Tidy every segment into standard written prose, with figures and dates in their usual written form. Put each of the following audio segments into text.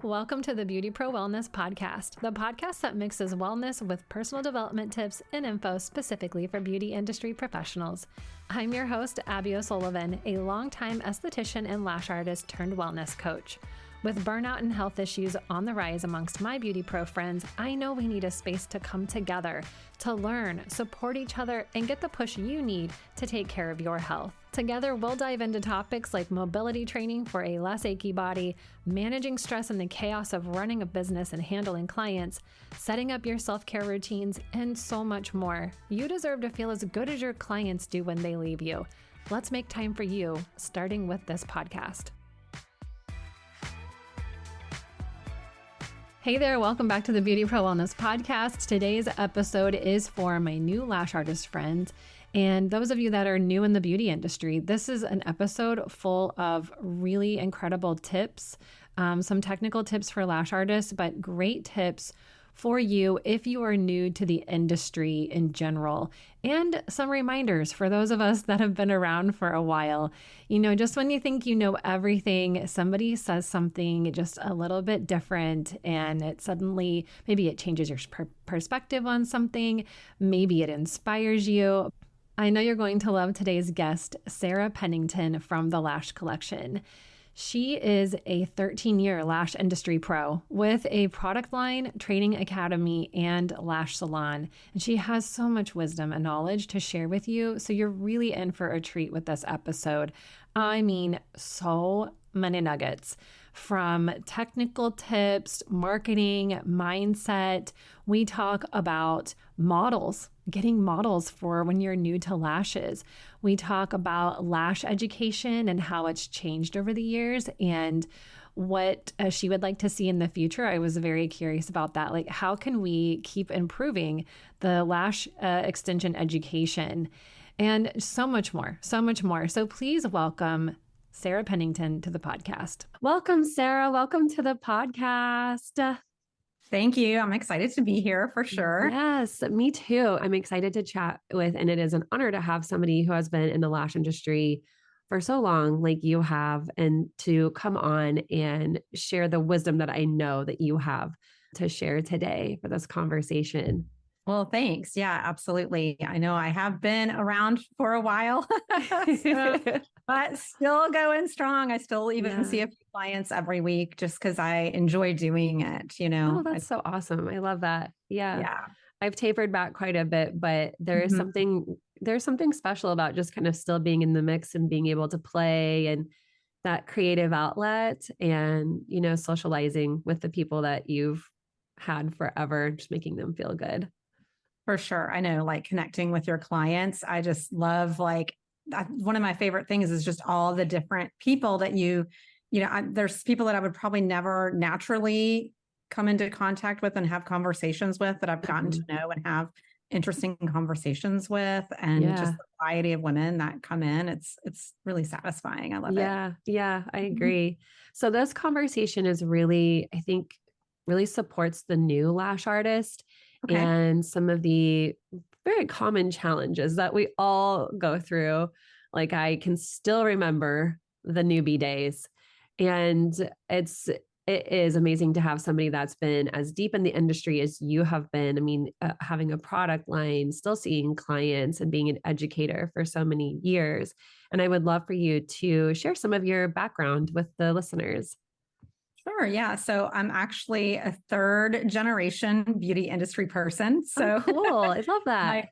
Welcome to the Beauty Pro Wellness Podcast, the podcast that mixes wellness with personal development tips and info specifically for beauty industry professionals. I'm your host, Abby O'Sullivan, a longtime esthetician and lash artist turned wellness coach. With burnout and health issues on the rise amongst my beauty pro friends, I know we need a space to come together, to learn, support each other, and get the push you need to take care of your health. Together, we'll dive into topics like mobility training for a less achy body, managing stress and the chaos of running a business and handling clients, setting up your self-care routines, and so much more. You deserve to feel as good as your clients do when they leave you. Let's make time for you, starting with this podcast. Hey there, welcome back to the Beauty Pro Wellness Podcast. Today's episode is for my new lash artist friends and those of you that are new in the beauty industry. This is an episode full of really incredible tips, some technical tips for lash artists, but great tips for you if you are new to the industry in general, and some reminders for those of us that have been around for a while. You know, just when you think you know everything, somebody says something just a little bit different and it suddenly, maybe it changes your perspective on something, maybe it inspires you. I know you're going to love today's guest, Sarah Pennington from the Lash Collection. She is a 13-year lash industry pro with a product line, training academy, and lash salon. And she has so much wisdom and knowledge to share with you. So you're really in for a treat with this episode. I mean, so many nuggets from technical tips, marketing, mindset. We talk about models, getting models for when you're new to lashes. We talk about lash education and how it's changed over the years and what she would like to see in the future. I was very curious about that. Like, how can we keep improving the lash extension education and so much more, so much more. So please welcome Sarah Pennington to the podcast. Welcome, Sarah. Welcome to the podcast. Thank you. I'm excited to be here for sure. Yes, me too. I'm excited to chat with, and it is an honor to have somebody who has been in the lash industry for so long like you have, and to come on and share the wisdom that I know that you have to share today for this conversation. Well, thanks. Yeah, absolutely. I know I have been around for a while, but still going strong. I still even see a few clients every week just because I enjoy doing it, you know. Oh, that's so awesome. I love that. Yeah. I've tapered back quite a bit, but there is there's something special about just kind of still being in the mix and being able to play and that creative outlet and, you know, socializing with the people that you've had forever, just making them feel good. For sure. I know, like connecting with your clients. I just love one of my favorite things is just all the different people that there's people that I would probably never naturally come into contact with and have conversations with that I've gotten to know and have interesting conversations with, and just the variety of women that come in. It's really satisfying. I love it. Yeah, I agree. So this conversation is really, I think, really supports the new lash artist. Okay. And some of the very common challenges that we all go through. Like, I can still remember the newbie days, and it is amazing to have somebody that's been as deep in the industry as you have been. I mean, having a product line, still seeing clients and being an educator for so many years. And I would love for you to share some of your background with the listeners. Sure. Yeah. So I'm actually a third generation beauty industry person. So cool. I love that.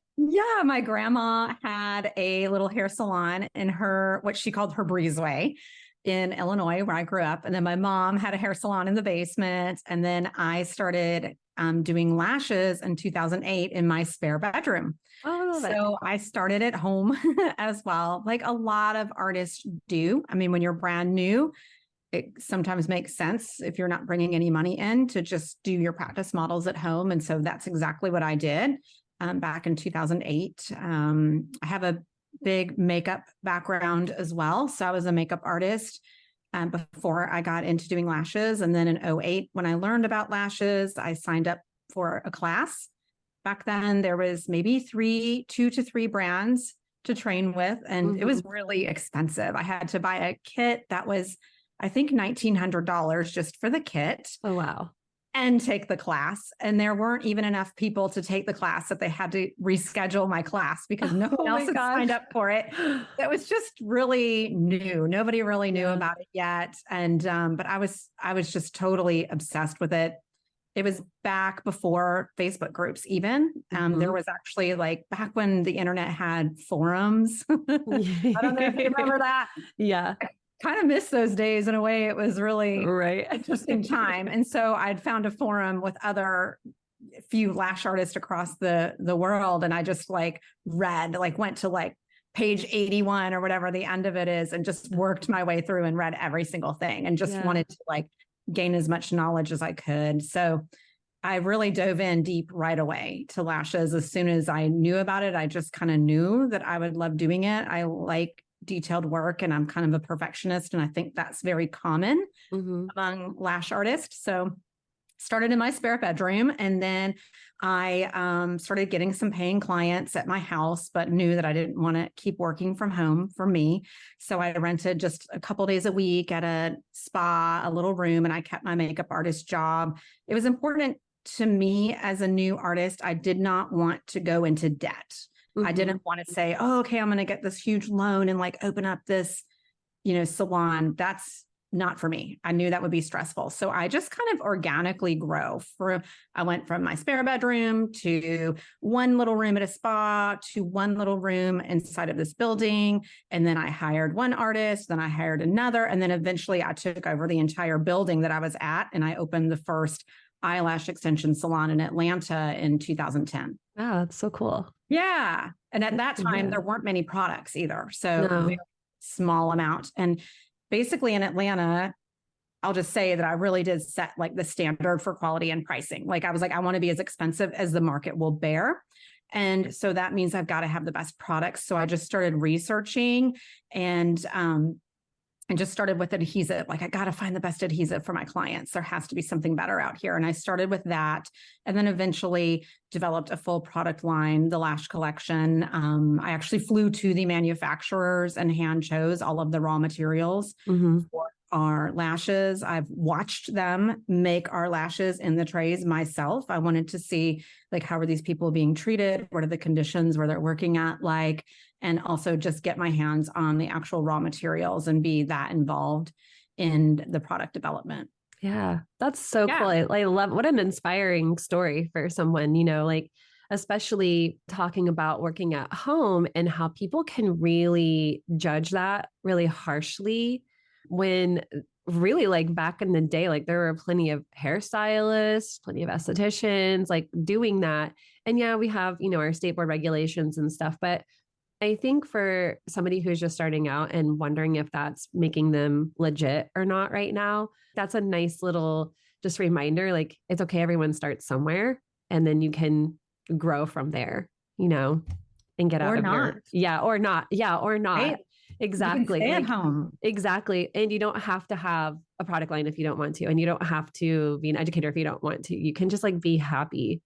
My grandma had a little hair salon in what she called her breezeway in Illinois, where I grew up. And then my mom had a hair salon in the basement. And then I started doing lashes in 2008 in my spare bedroom. Oh, I love it. So I started at home as well, like a lot of artists do. I mean, when you're brand new, it sometimes makes sense if you're not bringing any money in to just do your practice models at home. And so that's exactly what I did back in 2008. I have a big makeup background as well. So I was a makeup artist before I got into doing lashes. And then in 2008, when I learned about lashes, I signed up for a class. Back then, there was maybe 2 to 3 brands to train with, and it was really expensive. I had to buy a kit that was I think $1,900 just for the kit. Oh, wow. And take the class. And there weren't even enough people to take the class that they had to reschedule my class because no one else had signed up for it. That was just really new. Nobody really knew about it yet. And, but I was just totally obsessed with it. It was back before Facebook groups even. There was actually like back when the internet had forums. I don't know if you remember that. Yeah. Kind of miss those days in a way. It was really interesting time. And so I'd found a forum with other few lash artists across the world. And I just like went to like page 81 or whatever the end of it is, and just worked my way through and read every single thing and just wanted to like gain as much knowledge as I could. So I really dove in deep right away to lashes. As soon as I knew about it, I just kind of knew that I would love doing it. I like detailed work and I'm kind of a perfectionist. And I think that's very common among lash artists. So started in my spare bedroom, and then I started getting some paying clients at my house, but knew that I didn't want to keep working from home for me. So I rented just a couple days a week at a spa, a little room, and I kept my makeup artist job. It was important to me as a new artist. I did not want to go into debt. I didn't want to say, oh, okay, I'm going to get this huge loan and like open up this, salon. That's not for me. I knew that would be stressful. So I just kind of organically grow. I went from my spare bedroom to one little room at a spa to one little room inside of this building. And then I hired one artist, then I hired another. And then eventually I took over the entire building that I was at. And I opened the first eyelash extension salon in Atlanta in 2010. Wow, that's so cool. Yeah. And at that time, there weren't many products either. So very small amount. And basically in Atlanta, I'll just say that I really did set like the standard for quality and pricing. Like I was like, I want to be as expensive as the market will bear. And so that means I've got to have the best products. So I just started researching and just started with adhesive. Like I got to find the best adhesive for my clients. There has to be something better out here. And I started with that, and then eventually developed a full product line, the Lash Collection. I actually flew to the manufacturers and hand chose all of the raw materials for our lashes. I've watched them make our lashes in the trays myself. I wanted to see like, how are these people being treated? What are the conditions where they're working at like? And also just get my hands on the actual raw materials and be that involved in the product development. Yeah, that's so cool. I love, what an inspiring story for someone, like especially talking about working at home and how people can really judge that really harshly when really like back in the day, like there were plenty of hairstylists, plenty of estheticians like doing that. And yeah, we have, our state board regulations and stuff, but I think for somebody who's just starting out and wondering if that's making them legit or not right now, that's a nice little just reminder. Like it's okay. Everyone starts somewhere and then you can grow from there, and get out of or not. Right? Exactly. Stay at home. Exactly. And you don't have to have a product line if you don't want to, and you don't have to be an educator if you don't want to. You can just like be happy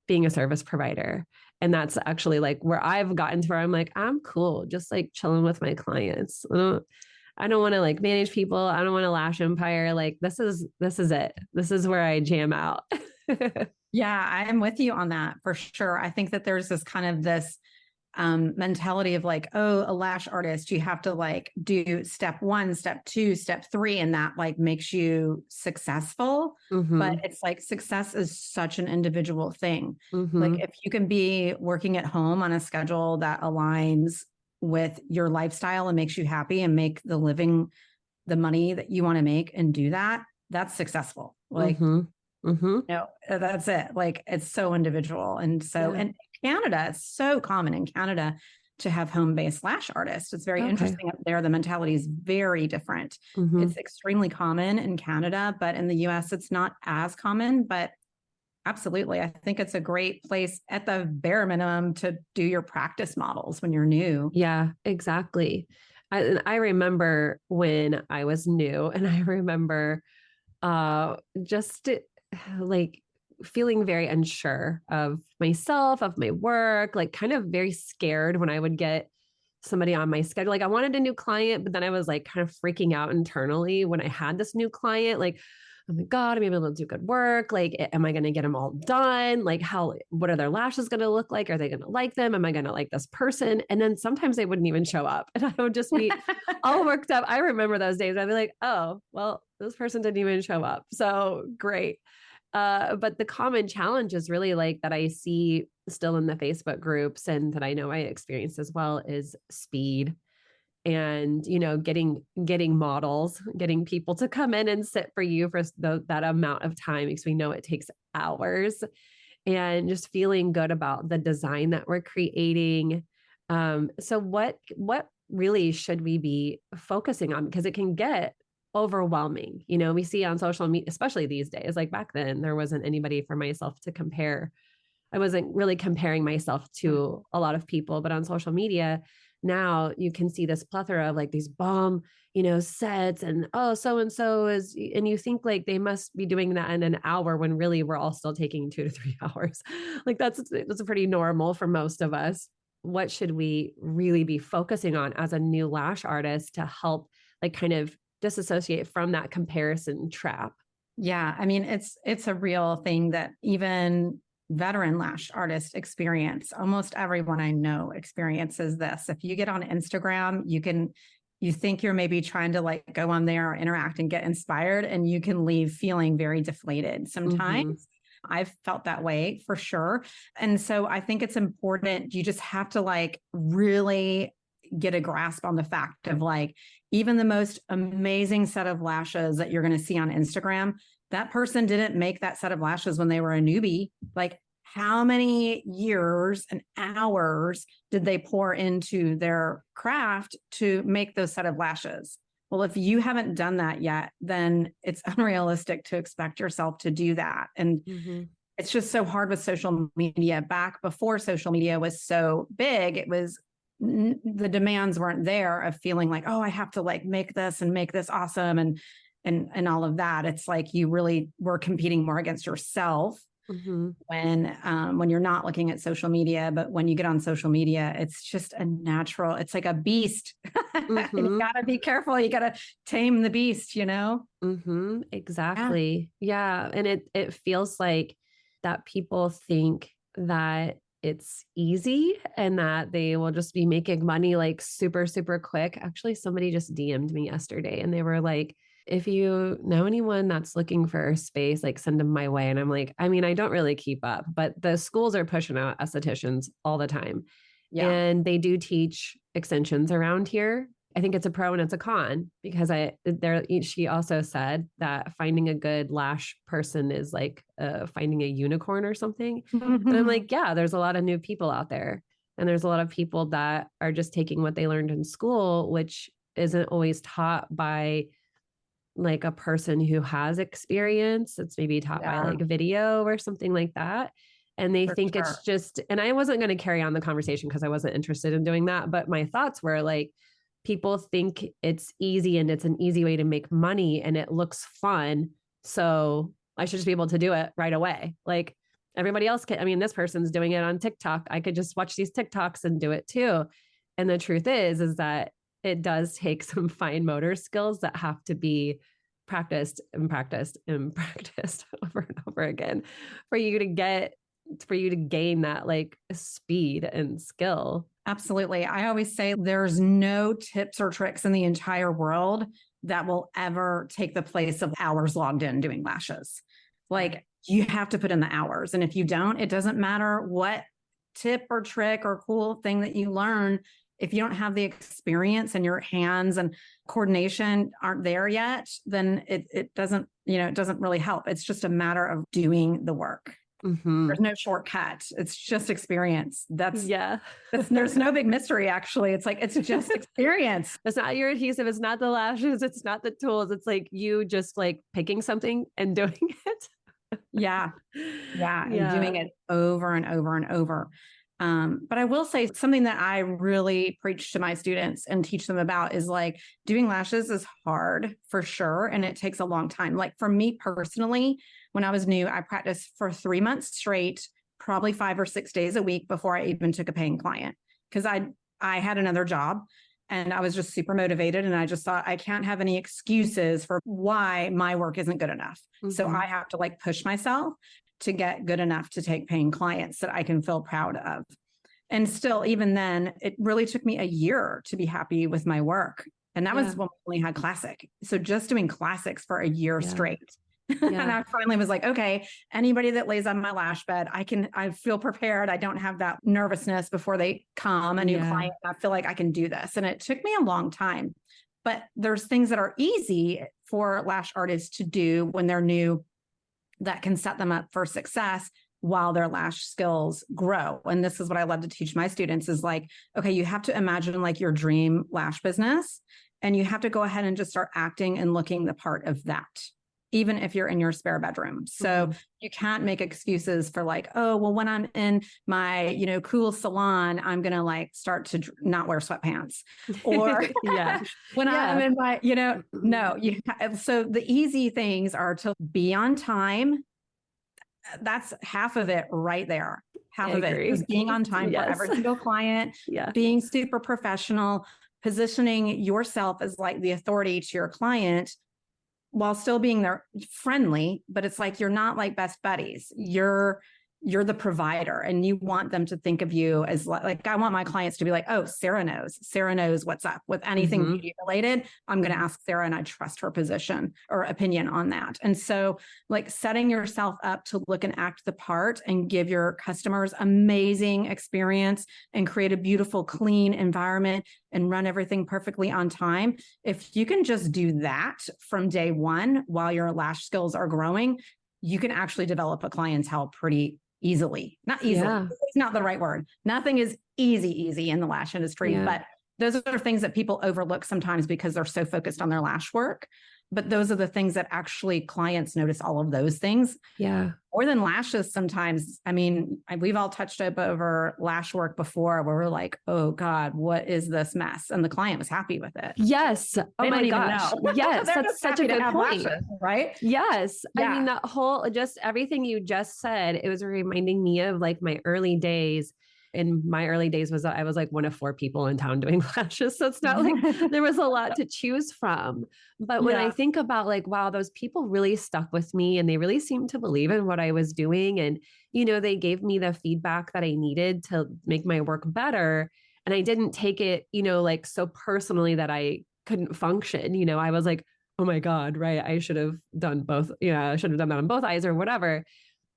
being a service provider. And that's actually like where I've gotten to where I'm like, I'm cool, just like chilling with my clients. I don't want to like manage people. I don't want a lash empire. Like this is it. This is where I jam out. Yeah, I am with you on that for sure. I think that there's this kind of this mentality of like, oh, a lash artist, you have to like do step 1, step 2, step 3, and that like makes you successful. But it's like success is such an individual thing. Like if you can be working at home on a schedule that aligns with your lifestyle and makes you happy and make the living, the money that you want to make and do that, that's successful. Like, that's it. Like it's so individual. And so, and Canada, it's so common in Canada to have home-based lash artists. It's very interesting up there. The mentality is very different. It's extremely common in Canada, but in the US, it's not as common, but absolutely. I think it's a great place at the bare minimum to do your practice models when you're new. Yeah, exactly. I remember when I was new, and I remember just like feeling very unsure of myself, of my work, like kind of very scared when I would get somebody on my schedule. Like I wanted a new client, but then I was like kind of freaking out internally when I had this new client, like, oh my God, I'm able to do good work. Like, am I going to get them all done? Like what are their lashes going to look like? Are they going to like them? Am I going to like this person? And then sometimes they wouldn't even show up and I would just be all worked up. I remember those days. I'd be like, oh, well, this person didn't even show up. So great. But the common challenge is really like that I see still in the Facebook groups and that I know I experienced as well is speed. And, getting models, getting people to come in and sit for you for that amount of time, because we know it takes hours, and just feeling good about the design that we're creating. So what really should we be focusing on? Because it can get overwhelming. We see on social media, especially these days, like back then, there wasn't anybody for myself to compare. I wasn't really comparing myself to a lot of people, but on social media, now you can see this plethora of like these bomb, sets and, oh, so-and-so is, and you think like they must be doing that in an hour when really we're all still taking 2 to 3 hours. Like that's pretty normal for most of us. What should we really be focusing on as a new lash artist to help like kind of disassociate from that comparison trap? Yeah. I mean, it's a real thing that even veteran lash artists experience. Almost everyone I know experiences this. If you get on Instagram, you think you're maybe trying to like go on there or interact and get inspired, and you can leave feeling very deflated sometimes. I've felt that way for sure. And so I think it's important. You just have to like really get a grasp on the fact of like, even the most amazing set of lashes that you're going to see on Instagram, that person didn't make that set of lashes when they were a newbie. Like how many years and hours did they pour into their craft to make those set of lashes? Well, if you haven't done that yet, then it's unrealistic to expect yourself to do that. And it's just so hard with social media. Back before social media was so big, it was the demands weren't there of feeling like, oh, I have to like make this and make this awesome and all of that. It's like you really were competing more against yourself when you're not looking at social media. But when you get on social media, it's just a it's like a beast. You gotta be careful. You gotta tame the beast, Exactly. Yeah. And it feels like that people think that it's easy and that they will just be making money like super, super quick. Actually, somebody just DM'd me yesterday and they were like, if you know anyone that's looking for a space, like send them my way. And I'm like, I mean, I don't really keep up, but the schools are pushing out estheticians all the time. Yeah. And they do teach extensions around here. I think it's a pro and it's a con because she also said that finding a good lash person is like finding a unicorn or something. And I'm like, yeah, there's a lot of new people out there. And there's a lot of people that are just taking what they learned in school, which isn't always taught by like a person who has experience. It's maybe taught by like a video or something like that. And they think it's just, and I wasn't going to carry on the conversation because I wasn't interested in doing that. But my thoughts were like, people think it's easy and it's an easy way to make money and it looks fun. So I should just be able to do it right away. Like everybody else can. I mean, this person's doing it on TikTok. I could just watch these TikToks and do it too. And the truth is that it does take some fine motor skills that have to be practiced and practiced and practiced over and over again for you to gain that like speed and skill. Absolutely. I always say there's no tips or tricks in the entire world that will ever take the place of hours logged in doing lashes. Like you have to put in the hours. And if you don't, it doesn't matter what tip or trick or cool thing that you learn. If you don't have the experience and your hands and coordination aren't there yet, then it doesn't really help. It's just a matter of doing the work. There's no shortcut. It's just experience. There's no big mystery, actually. It's like, it's just experience. It's not your adhesive. It's not the lashes. It's not the tools. It's like you just like picking something and doing it. Yeah. And doing it over and over and over. But I will say something that I really preach to my students and teach them about is like doing lashes is hard for sure. And it takes a long time. Like for me personally, when I was new, I practiced for 3 months straight, probably 5 or 6 days a week before I even took a paying client. Because I had another job and I was just super motivated. And I just thought, I can't have any excuses for why my work isn't good enough. So I have to like push myself to get good enough to take paying clients that I can feel proud of. And still, even then, it really took me a year to be happy with my work. And that was when we only had classic. So just doing classics for a year straight. And I finally was like, okay, anybody that lays on my lash bed, I feel prepared. I don't have that nervousness before they come, a new client. I feel like I can do this. And it took me a long time, but there's things that are easy for lash artists to do when they're new that can set them up for success while their lash skills grow. And this is what I love to teach my students is like, okay, you have to imagine like your dream lash business, and you have to go ahead and just start acting and looking the part of that, even if you're in your spare bedroom. So you can't make excuses for like, oh, well, when I'm in my, cool salon, I'm going to like start to not wear sweatpants, or when I'm in my, no, so the easy things are to be on time. That's half of it right there. Half of it is being on time for every single client, being super professional, positioning yourself as like the authority to your client while still being there friendly, but it's like, you're not like best buddies. You're the provider, and you want them to think of you as like, I want my clients to be like, oh, Sarah knows what's up with anything beauty related. I'm going to ask Sarah, and I trust her position or opinion on that. And so like setting yourself up to look and act the part and give your customers amazing experience and create a beautiful, clean environment and run everything perfectly on time. If you can just do that from day one while your lash skills are growing, you can actually develop a clientele pretty easily. Not easily. It's not the right word. Nothing is easy in the lash industry, but those are things that people overlook sometimes because they're so focused on their lash work. But those are the things that actually clients notice, all of those things. More than lashes sometimes. I mean, we've all touched up over lash work before where we're like, oh God, what is this mess? And the client was happy with it. Yes. Oh my gosh. Yes. That's such a good point. Lashes, right? Yes. I mean, that whole, just everything you just said, it was reminding me of like my early days. In my early days I was like one of 4 people in town doing lashes. So it's not like there was a lot to choose from. But when I think about like, wow, those people really stuck with me and they really seemed to believe in what I was doing. And, they gave me the feedback that I needed to make my work better. And I didn't take it, like so personally that I couldn't function. I was like, oh my God, right. I should have done both. I should have done that on both eyes or whatever.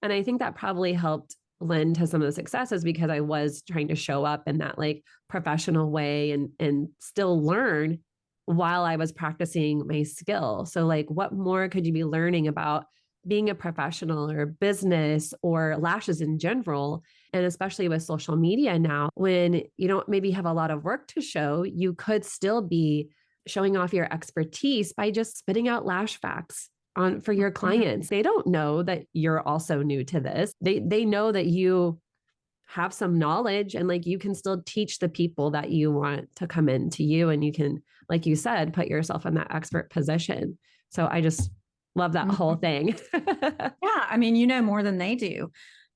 And I think that probably helped lend to some of the successes because I was trying to show up in that like professional way and still learn while I was practicing my skill. So like, what more could you be learning about being a professional or business or lashes in general? And especially with social media now, when you don't maybe have a lot of work to show, you could still be showing off your expertise by just spitting out lash facts for your clients. They don't know that you're also new to this. They know that you have some knowledge and like you can still teach the people that you want to come into you, and you can, like you said, put yourself in that expert position. So I just love that whole thing. I mean, more than they do.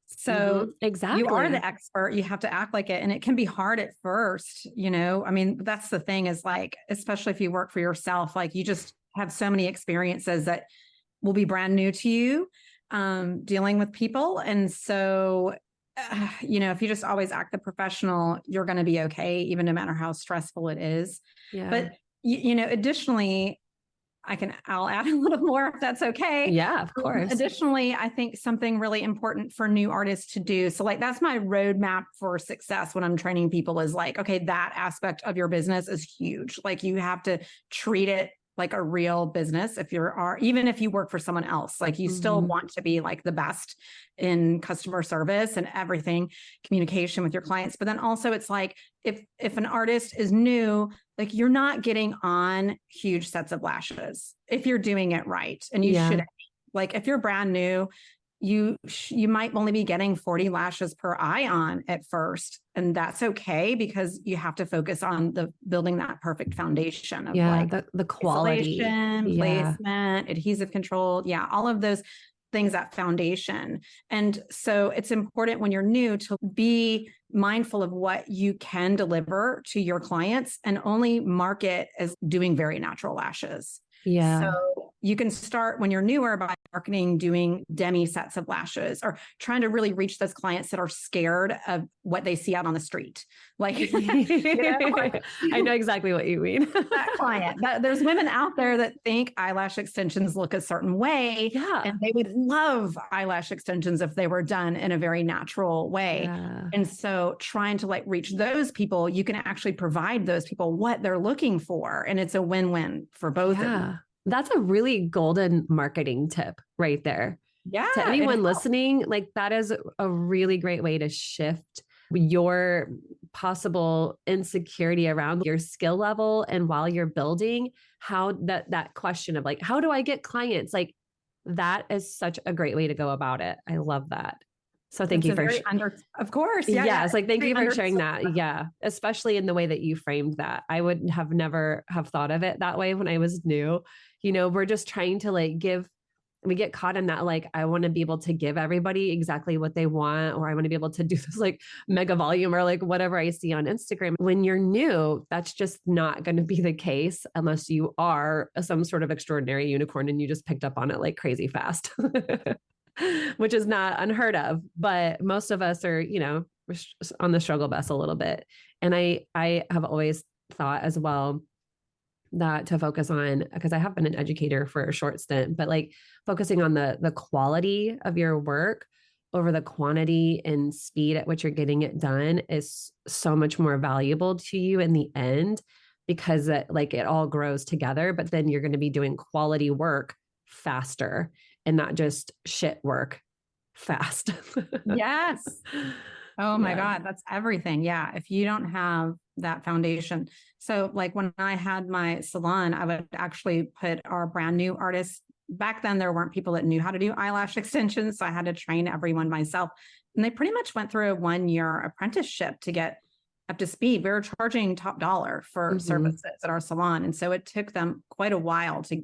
So exactly, you are the expert. You have to act like it. And it can be hard at first, I mean, that's the thing is like, especially if you work for yourself, like you just have so many experiences that will be brand new to you, dealing with people. And so, if you just always act the professional, you're going to be okay, even no matter how stressful it is. But, additionally, I'll add a little more if that's okay. Yeah, of course. Additionally, I think something really important for new artists to do. So like, that's my roadmap for success when I'm training people is like, okay, that aspect of your business is huge. Like you have to treat it like a real business. Even if you work for someone else, like you still want to be like the best in customer service and everything, communication with your clients. But then also it's like, if an artist is new, like you're not getting on huge sets of lashes if you're doing it right. And you shouldn't. Like if you're brand new, you might only be getting 40 lashes per eye on at first. And that's okay because you have to focus on building that perfect foundation of like the quality, placement, adhesive control. All of those things, that foundation. And so it's important when you're new to be mindful of what you can deliver to your clients and only market as doing very natural lashes. Yeah. So you can start when you're newer by marketing, doing demi sets of lashes, or trying to really reach those clients that are scared of what they see out on the street. Like, I know exactly what you mean. that client. There's women out there that think eyelash extensions look a certain way. Yeah. And they would love eyelash extensions if they were done in a very natural way. Yeah. And so trying to like reach those people, you can actually provide those people what they're looking for. And it's a win-win for both of them. That's a really golden marketing tip right there. Yeah. To anyone listening, like that is a really great way to shift your possible insecurity around your skill level. And while you're building, how that question of like, how do I get clients? Like that is such a great way to go about it. I love that. So thank you for of course. Yeah. It's like, thank you for sharing that. Yeah. Especially in the way that you framed that. I would have never have thought of it that way when I was new. You know, we're just trying to like we get caught in that, like, I want to be able to give everybody exactly what they want, or I want to be able to do this like mega volume or like whatever I see on Instagram. When you're new, that's just not going to be the case unless you are some sort of extraordinary unicorn and you just picked up on it like crazy fast, which is not unheard of. But most of us are, you know, on the struggle bus a little bit. And I have always thought as well that to focus on, because I have been an educator for a short stint, but like focusing on the quality of your work over the quantity and speed at which you're getting it done is so much more valuable to you in the end, because it all grows together, but then you're going to be doing quality work faster and not just shit work fast. Yes. Oh my God, that's everything. Yeah. If you don't have that foundation. So like when I had my salon, I would actually put our brand new artists. Back then, there weren't people that knew how to do eyelash extensions. So I had to train everyone myself. And they pretty much went through a 1-year apprenticeship to get up to speed. We were charging top dollar for services at our salon. And so it took them quite a while to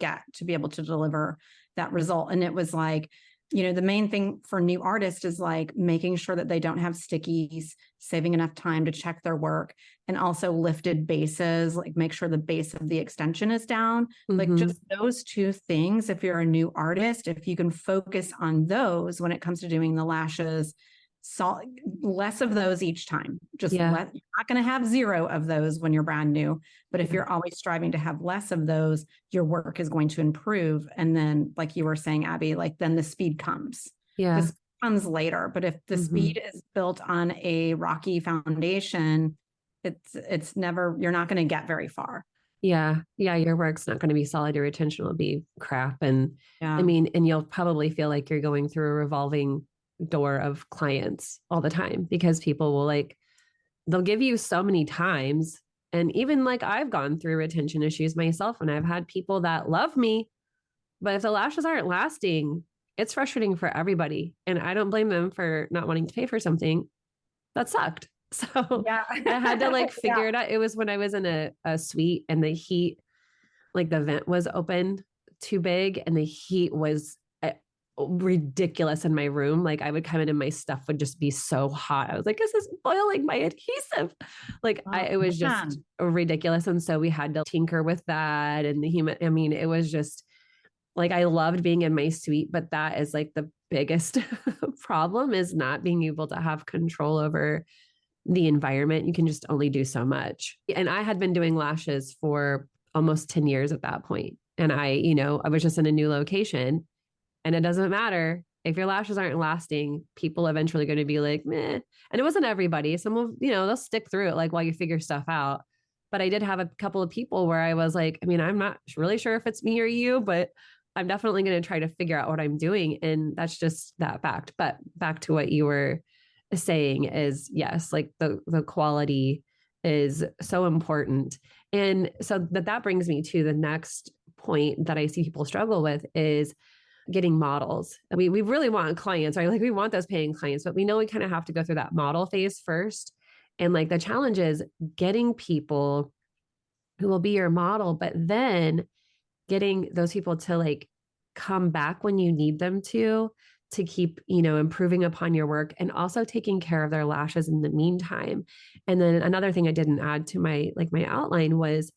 be able to deliver that result. And it was like, you know, the main thing for new artists is like making sure that they don't have stickies, saving enough time to check their work, and also lifted bases, like make sure the base of the extension is down. Like just those two things. If you're a new artist, if you can focus on those when it comes to doing the lashes, less of those each time. You're not going to have 0 of those when you're brand new. But if you're always striving to have less of those, your work is going to improve. And then, like you were saying, Abby, like then the speed comes. Yeah. This comes later. But if the speed is built on a rocky foundation, it's never, you're not going to get very far. Yeah. Yeah. Your work's not going to be solid. Your retention will be crap. And I mean, and you'll probably feel like you're going through a revolving door of clients all the time, because people will they'll give you so many times. And even like I've gone through retention issues myself, and I've had people that love me, but if the lashes aren't lasting, it's frustrating for everybody. And I don't blame them for not wanting to pay for something that sucked. So I had to figure it out. It was when I was in a suite and the heat, like the vent was open too big and the heat was ridiculous in my room. Like I would come in and my stuff would just be so hot. I was like, this is boiling my adhesive. It was just ridiculous. And so we had to tinker with that. And it was just like, I loved being in my suite, but that is like the biggest problem, is not being able to have control over the environment. You can just only do so much. And I had been doing lashes for almost 10 years at that point. And I was just in a new location. And it doesn't matter if your lashes aren't lasting, people eventually going to be like, meh. And it wasn't everybody. Some of, they'll stick through it while you figure stuff out. But I did have a couple of people where I was like, I'm not really sure if it's me or you, but I'm definitely going to try to figure out what I'm doing. And that's just that fact. But back to what you were saying is, yes, like the quality is so important. And so that brings me to the next point that I see people struggle with is getting models. We really want clients, right? Like we want those paying clients, but we know we kind of have to go through that model phase first. And like the challenge is getting people who will be your model, but then getting those people to come back when you need them to keep, improving upon your work and also taking care of their lashes in the meantime. And then another thing I didn't add to my outline was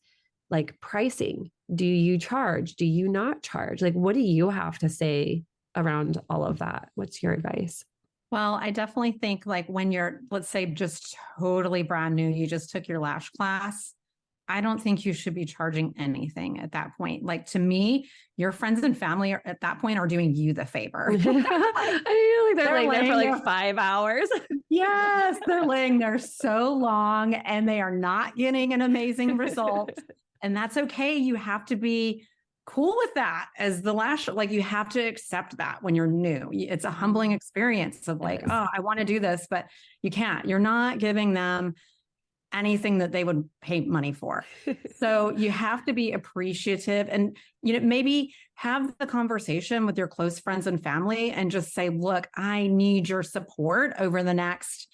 like pricing. Do you charge? Do you not charge? Like, what do you have to say around all of that? What's your advice? Well, I definitely think like when you're, let's say, just totally brand new, you just took your lash class. I don't think you should be charging anything at that point. Like to me, your friends and family are, at that point are doing you the favor. I feel like they're laying there for like 5 hours. Yes, they're laying there so long and they are not getting an amazing result. And that's okay. You have to be cool with that as the lash, like you have to accept that when you're new. It's a humbling experience of like, oh, I want to do this, but you can't. You're not giving them anything that they would pay money for. So you have to be appreciative and, maybe have the conversation with your close friends and family and just say, look, I need your support over the next,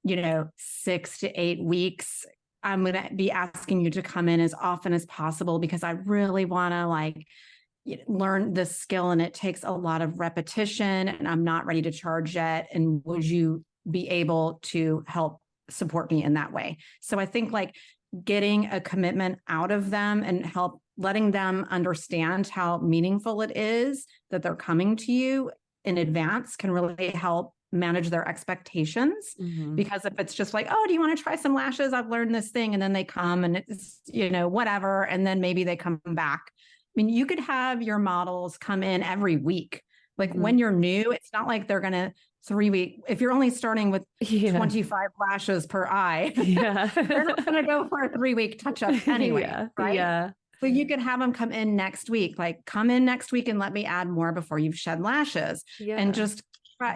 6 to 8 weeks. I'm going to be asking you to come in as often as possible because I really want to learn this skill and it takes a lot of repetition and I'm not ready to charge yet. And would you be able to help support me in that way? So I think like getting a commitment out of them and help letting them understand how meaningful it is that they're coming to you in advance can really help manage their expectations. Mm-hmm. Because if it's just like, oh, do you want to try some lashes? I've learned this thing. And then they come and it's, whatever. And then maybe they come back. I mean, you could have your models come in every week. Like when you're new, it's not like they're going to 3 week. If you're only starting with 25 lashes per eye, they're not going to go for a 3-week touch up anyway. Right? Yeah. So you could have them come in next week, like come in next week and let me add more before you've shed lashes and just,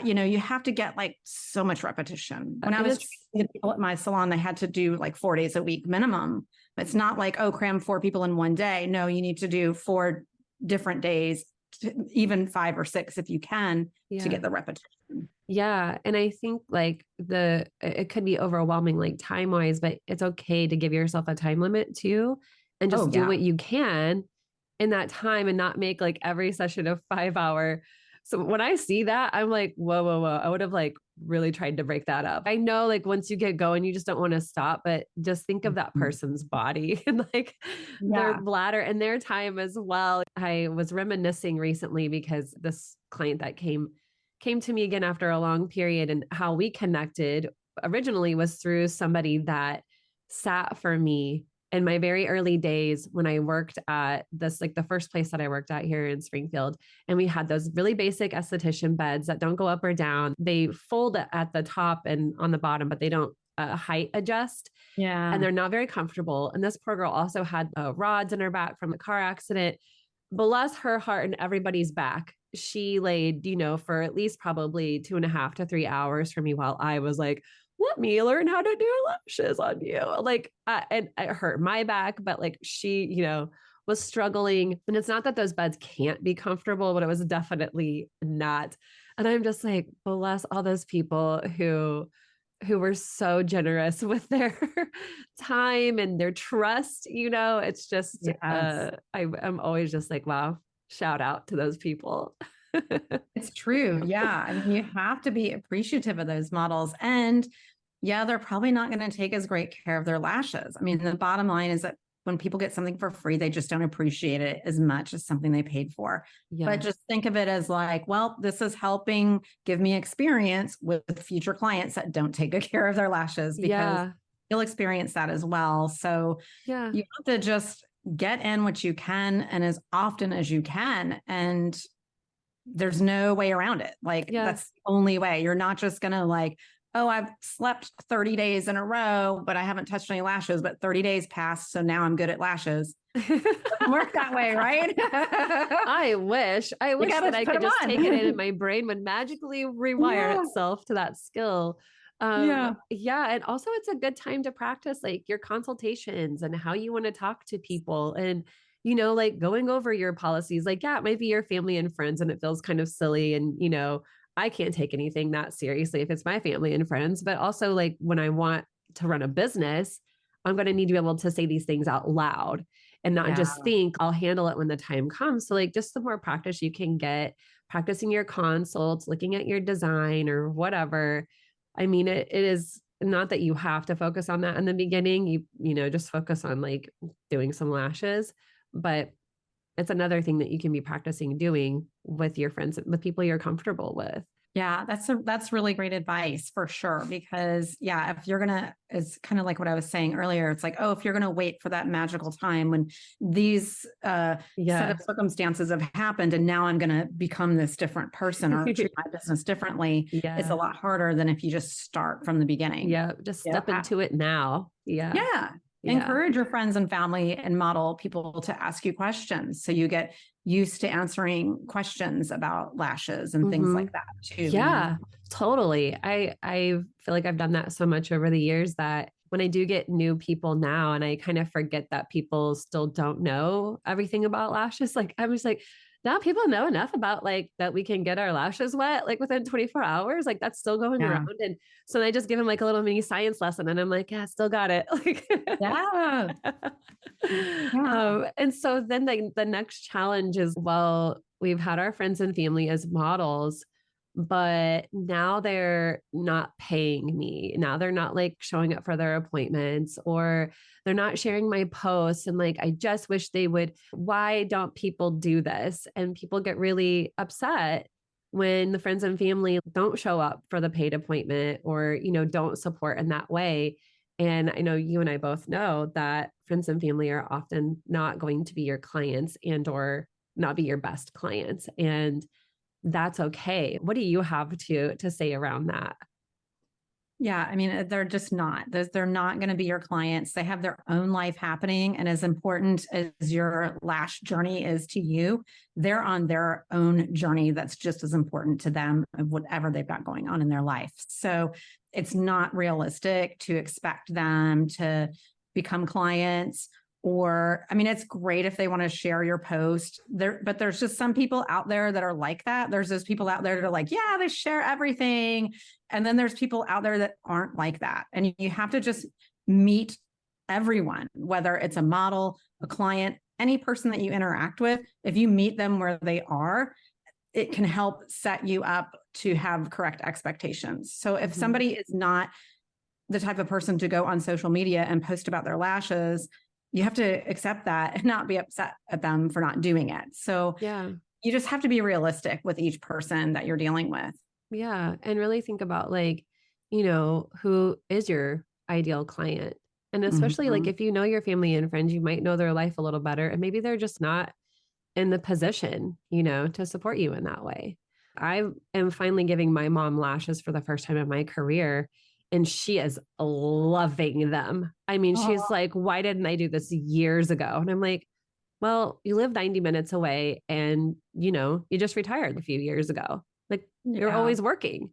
you have to get like so much repetition. When I was training people at my salon, they had to do like 4 days a week minimum. It's not like, oh, cram 4 people in one day. No, you need to do 4 different days, even 5 or 6 if you can to get the repetition. Yeah. And I think like it could be overwhelming, like time wise, but it's okay to give yourself a time limit too. And just do what you can in that time and not make like every session a 5-hour. So when I see that, I'm like, whoa. I would have like really tried to break that up. I know like once you get going, you just don't want to stop, but just think of that person's body and like their bladder and their time as well. I was reminiscing recently because this client that came to me again after a long period and how we connected originally was through somebody that sat for me in my very early days when I worked at this, like the first place that I worked at here in Springfield. And we had those really basic esthetician beds that don't go up or down. They fold at the top and on the bottom, but they don't height adjust. Yeah. And they're not very comfortable. And this poor girl also had rods in her back from a car accident. Bless her heart and everybody's back. She laid, for at least probably 2.5 to 3 hours for me while I was like, let me learn how to do lashes on you. Like, and it hurt my back, but like she, was struggling. And it's not that those beds can't be comfortable, but it was definitely not. And I'm just like, bless all those people who were so generous with their time and their trust. It's just, I'm always just like, wow, shout out to those people. It's true. Yeah. I mean, you have to be appreciative of those models. And they're probably not going to take as great care of their lashes. I mean, the bottom line is that when people get something for free, they just don't appreciate it as much as something they paid for. Yeah. But just think of it as like, well, this is helping give me experience with future clients that don't take good care of their lashes because you'll experience that as well. So you have to just get in what you can and as often as you can. And there's no way around it. Like that's the only way. You're not just going to like, oh, I've slept 30 days in a row, but I haven't touched any lashes, but 30 days passed. So now I'm good at lashes. It doesn't work that way, right? I wish that I could just take it in and my brain would magically rewire itself to that skill. And also it's a good time to practice like your consultations and how you want to talk to people and, like going over your policies, like, it might be your family and friends and it feels kind of silly. And, I can't take anything that seriously if it's my family and friends, but also like when I want to run a business, I'm going to need to be able to say these things out loud. and not Yeah. just think I'll handle it when the time comes. So like just the more practice you can get practicing your consults, looking at your design or whatever. I mean, it is not that you have to focus on that in the beginning. You know, just focus on like doing some lashes, but it's another thing that you can be practicing doing with your friends, with people you're comfortable with. Yeah, that's really great advice for sure. Because if you're gonna, it's kind of like what I was saying earlier. It's like, oh, if you're gonna wait for that magical time when these set of circumstances have happened, and now I'm gonna become this different person or treat my business differently, it's a lot harder than if you just start from the beginning. Yeah, just step into it now. Yeah. Encourage your friends and family and model people to ask you questions, so you get used to answering questions about lashes and things like that too. Yeah, totally. I feel like I've done that so much over the years that when I do get new people now, and I kind of forget that people still don't know everything about lashes, like I'm just like, now people know enough about like that we can get our lashes wet like within 24 hours. Like that's still going around. And so I just give them like a little mini science lesson, and I'm like, yeah, still got it. Like, and so then the next challenge is, well, we've had our friends and family as models, but now they're not paying me. Now they're not like showing up for their appointments, or they're not sharing my posts. And like, I just wish they would. Why don't people do this? And people get really upset when the friends and family don't show up for the paid appointment, or, you know, don't support in that way. And I know you and I both know that friends and family are often not going to be your clients and or not be your best clients. And that's okay. What do you have to say around that? Yeah, I mean, they're just not. They're not going to be your clients. They have their own life happening. And as important as your lash journey is to you, they're on their own journey that's just as important to them of whatever they've got going on in their life. So it's not realistic to expect them to become clients. Or, I mean, it's great if they want to share your post there, but there's just some people out there that are like that. There's those people out there that are like, yeah, they share everything. And then there's people out there that aren't like that. And you have to just meet everyone, whether it's a model, a client, any person that you interact with. If you meet them where they are, it can help set you up to have correct expectations. So if somebody is not the type of person to go on social media and post about their lashes, you have to accept that and not be upset at them for not doing it. So you just have to be realistic with each person that you're dealing with. Yeah. And really think about like, you know, who is your ideal client? And especially like if you know your family and friends, you might know their life a little better, and maybe they're just not in the position, you know, to support you in that way. I am finally giving my mom lashes for the first time in my career, and she is loving them. I mean, she's like, why didn't I do this years ago? And I'm like, well, you live 90 minutes away, and, you know, you just retired a few years ago. Like you're always working.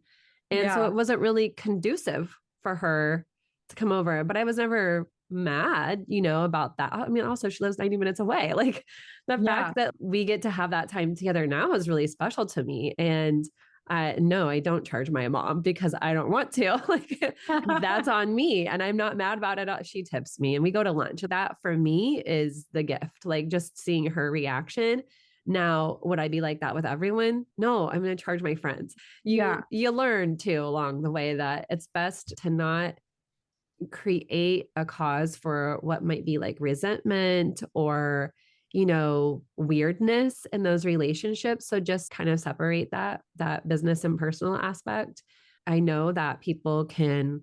And so it wasn't really conducive for her to come over, but I was never mad, you know, about that. I mean, also she lives 90 minutes away. Like the fact that we get to have that time together now is really special to me. And no, I don't charge my mom because I don't want to. Like that's on me, and I'm not mad about it. She tips me and we go to lunch. That for me is the gift, like just seeing her reaction. Now, would I be like that with everyone? No, I'm going to charge my friends. You learn too along the way that it's best to not create a cause for what might be like resentment or, you know, weirdness in those relationships. So just kind of separate that business and personal aspect. I know that people can,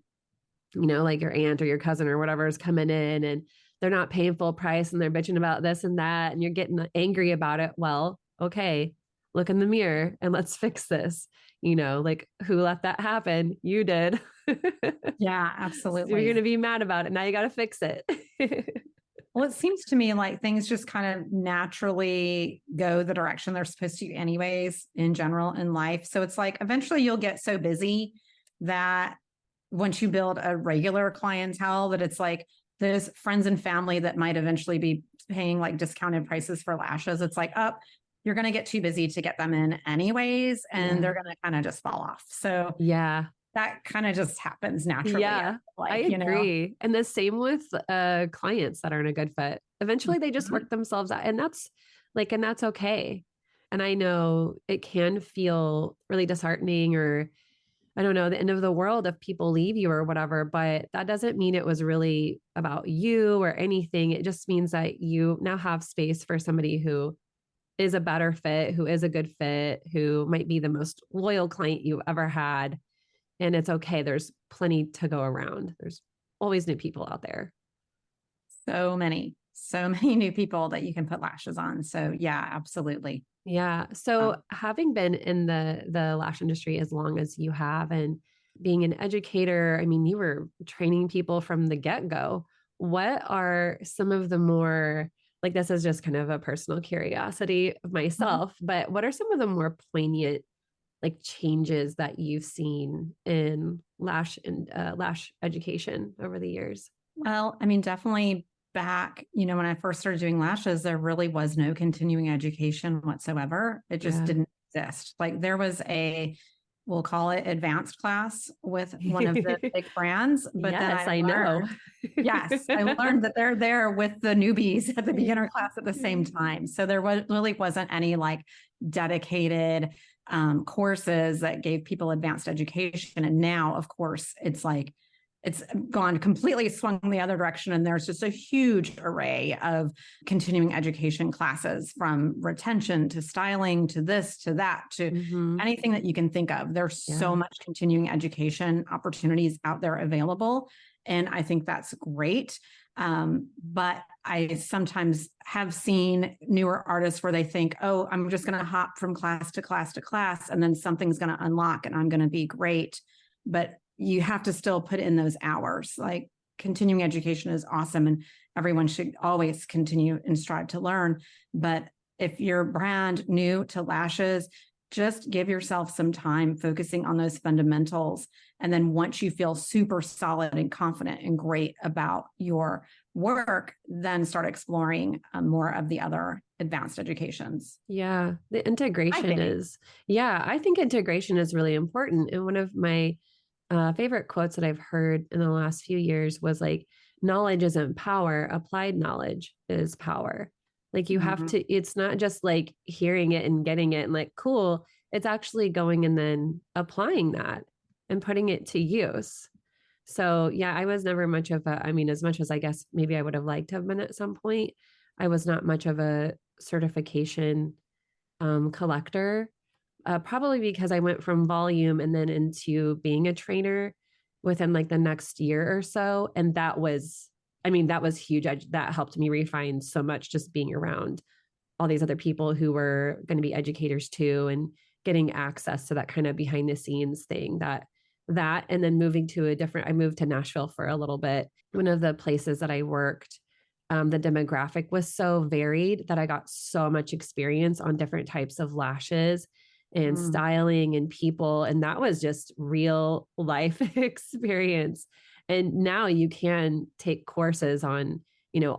you know, like your aunt or your cousin or whatever is coming in and they're not paying full price and they're bitching about this and that, and you're getting angry about it. Well, okay, look in the mirror and let's fix this. You know, like who let that happen? You did. Yeah, absolutely. So you're going to be mad about it. Now you got to fix it. Well, it seems to me like things just kind of naturally go the direction they're supposed to anyways, in general in life. So it's like eventually you'll get so busy that once you build a regular clientele, that it's like those friends and family that might eventually be paying like discounted prices for lashes. It's like, you're going to get too busy to get them in anyways, and they're going to kind of just fall off. So that kind of just happens naturally. Yeah, I agree. And the same with clients that aren't a good fit. Eventually they just work themselves out, and that's okay. And I know it can feel really disheartening, or I don't know, the end of the world if people leave you or whatever, but that doesn't mean it was really about you or anything. It just means that you now have space for somebody who is a better fit, who is a good fit, who might be the most loyal client you ever had. And it's okay. There's plenty to go around. There's always new people out there. So many new people that you can put lashes on. So yeah, absolutely. Yeah. So having been in the lash industry as long as you have, and being an educator, I mean, you were training people from the get-go. What are some of the more, like, this is just kind of a personal curiosity of myself, but what are some of the more poignant, like, changes that you've seen in lash and lash education over the years? Well, I mean, definitely back, when I first started doing lashes, there really was no continuing education whatsoever. It just didn't exist. Like, there was we'll call it advanced class with one of the big brands. But yes, then I learned, I learned that they're there with the newbies at the beginner class at the same time. So there really wasn't any like dedicated courses that gave people advanced education. And now, of course, it's like, it's gone completely swung the other direction. And there's just a huge array of continuing education classes, from retention to styling to this, to that, to anything that you can think of. There's so much continuing education opportunities out there available. And I think that's great. But I sometimes have seen newer artists where they think, oh, I'm just going to hop from class to class to class, and then something's going to unlock and I'm going to be great. But you have to still put in those hours. Like, continuing education is awesome, and everyone should always continue and strive to learn. But if you're brand new to lashes, just give yourself some time focusing on those fundamentals. And then once you feel super solid and confident and great about your work, then start exploring more of the other advanced educations. Yeah, the integration I think integration is really important. And one of my favorite quotes that I've heard in the last few years was like, knowledge isn't power, applied knowledge is power. Like, you have to, it's not just like hearing it and getting it and like, cool. It's actually going and then applying that and putting it to use. So yeah, I was never much of as much as I guess maybe I would have liked to have been at some point, I was not much of a certification collector. Probably because I went from volume and then into being a trainer within like the next year or so. And that was huge. That helped me refine so much, just being around all these other people who were going to be educators too, and getting access to that kind of behind the scenes thing and then I moved to Nashville for a little bit. One of the places that I worked, the demographic was so varied that I got so much experience on different types of lashes and styling and people. And that was just real life experience. And now you can take courses on,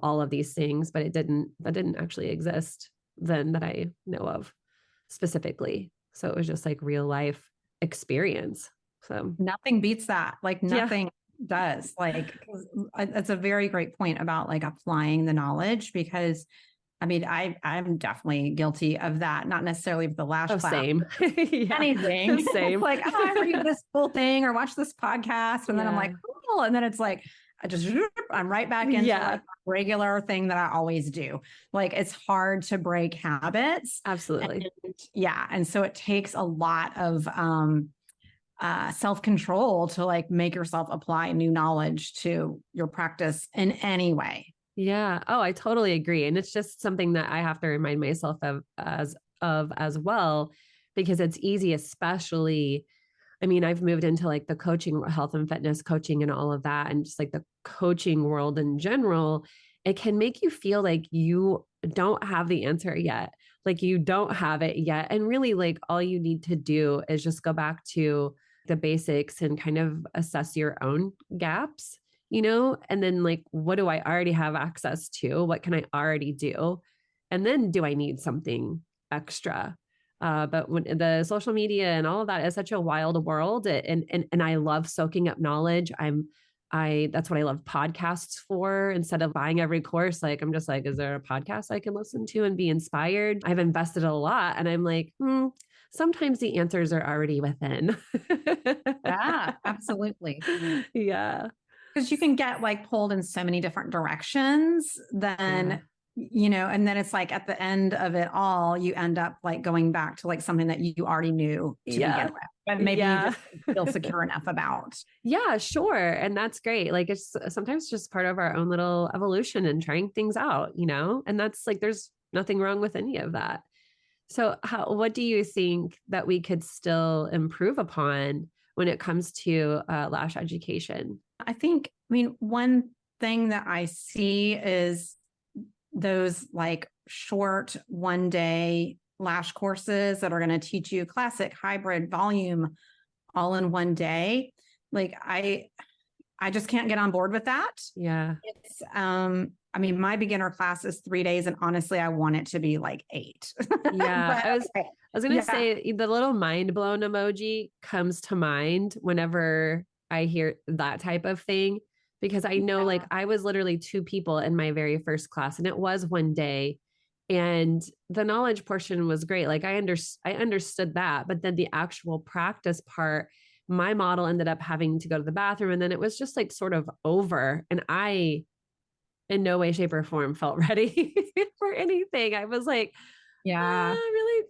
all of these things, but that didn't actually exist then that I know of specifically. So it was just like real life experience. So nothing beats that. Like, nothing does. Like, that's a very great point about like applying the knowledge, because I mean, I'm definitely guilty of that. Not necessarily with the lash class. Same. Anything. Same. Like, I read this whole thing or watch this podcast, and then I'm like, cool. And then it's like, I'm right back into like a regular thing that I always do. Like, it's hard to break habits. Absolutely. And so it takes a lot of self-control to like make yourself apply new knowledge to your practice in any way. Yeah. Oh, I totally agree. And it's just something that I have to remind myself of as well, because it's easy, especially, I mean, I've moved into like the coaching, health and fitness coaching and all of that. And just like the coaching world in general, it can make you feel like you don't have the answer yet. Like, you don't have it yet. And really, like, all you need to do is just go back to the basics and kind of assess your own gaps, and then like, what do I already have access to? What can I already do? And then do I need something extra? But when the social media and all of that is such a wild world, and I love soaking up knowledge. That's what I love podcasts for. Instead of buying every course, like I'm just like, is there a podcast I can listen to and be inspired? I've invested a lot, and I'm like, sometimes the answers are already within. Yeah, absolutely. Yeah. Because you can get like pulled in so many different directions, then, and then it's like at the end of it all, you end up like going back to like something that you already knew to begin with, but maybe you just feel secure enough about. Yeah, sure. And that's great. Like it's sometimes just part of our own little evolution and trying things out, and that's like, there's nothing wrong with any of that. So what do you think that we could still improve upon when it comes to lash education? I mean, one thing that I see is those like short 1-day lash courses that are going to teach you classic, hybrid, volume all in one day. Like I just can't get on board with that. Yeah. It's, I mean, my beginner class is 3 days, and honestly, I want it to be like 8. Yeah. I was going to say the little mind blown emoji comes to mind whenever I hear that type of thing, because I know like I was literally 2 people in my very first class, and it was 1 day, and the knowledge portion was great. Like I understood that, but then the actual practice part, my model ended up having to go to the bathroom, and then it was just like sort of over, and I in no way, shape, or form felt ready for anything. I was like, I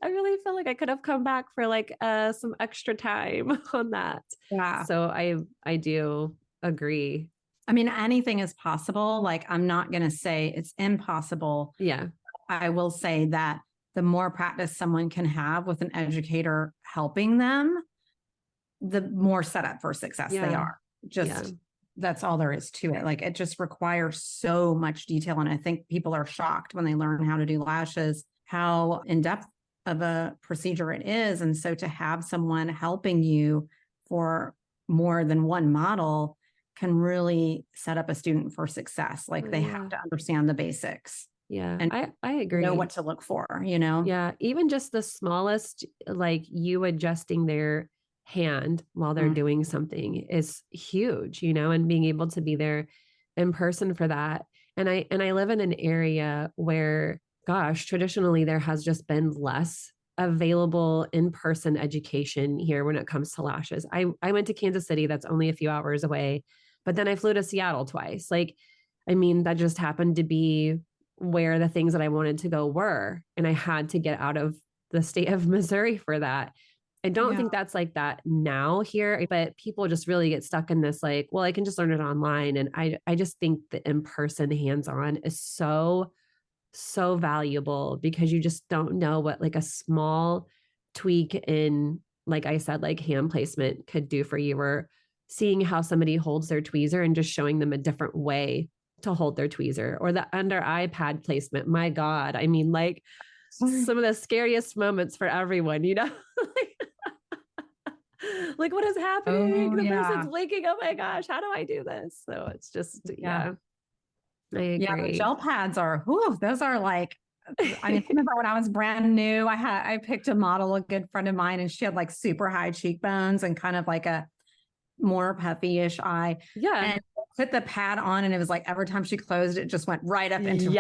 really feel like I could have come back for like some extra time on that. Yeah. So I do agree. I mean, anything is possible. Like, I'm not going to say it's impossible. Yeah. I will say that the more practice someone can have with an educator helping them, the more set up for success they are. That's all there is to it. Like, it just requires so much detail. And I think people are shocked when they learn how to do lashes, how in-depth of a procedure it is. And so to have someone helping you for more than one model can really set up a student for success. Like they have to understand the basics. Yeah. And I agree. Know what to look for, Yeah. Even just the smallest, like you adjusting their hand while they're doing something is huge, and being able to be there in person for that. And I live in an area where, gosh, traditionally there has just been less available in-person education here when it comes to lashes. I went to Kansas City, that's only a few hours away, but then I flew to Seattle twice. Like, I mean, that just happened to be where the things that I wanted to go were, and I had to get out of the state of Missouri for that. I don't think that's like that now here, but people just really get stuck in this, like, well, I can just learn it online. And I just think the in-person hands-on is so valuable, because you just don't know what like a small tweak in, like I said, like hand placement could do for you, or seeing how somebody holds their tweezer and just showing them a different way to hold their tweezer, or the under eye pad placement. My God. I mean, like some of the scariest moments for everyone, like what is happening? The person's blinking. Oh my gosh, how do I do this? So it's just, I agree. Yeah, the gel pads are, those are like, I remember when I was brand new, I picked a model, a good friend of mine, and she had like super high cheekbones and kind of like a more puffy-ish eye. Yeah. And put the pad on, and it was like every time she closed it, just went right up into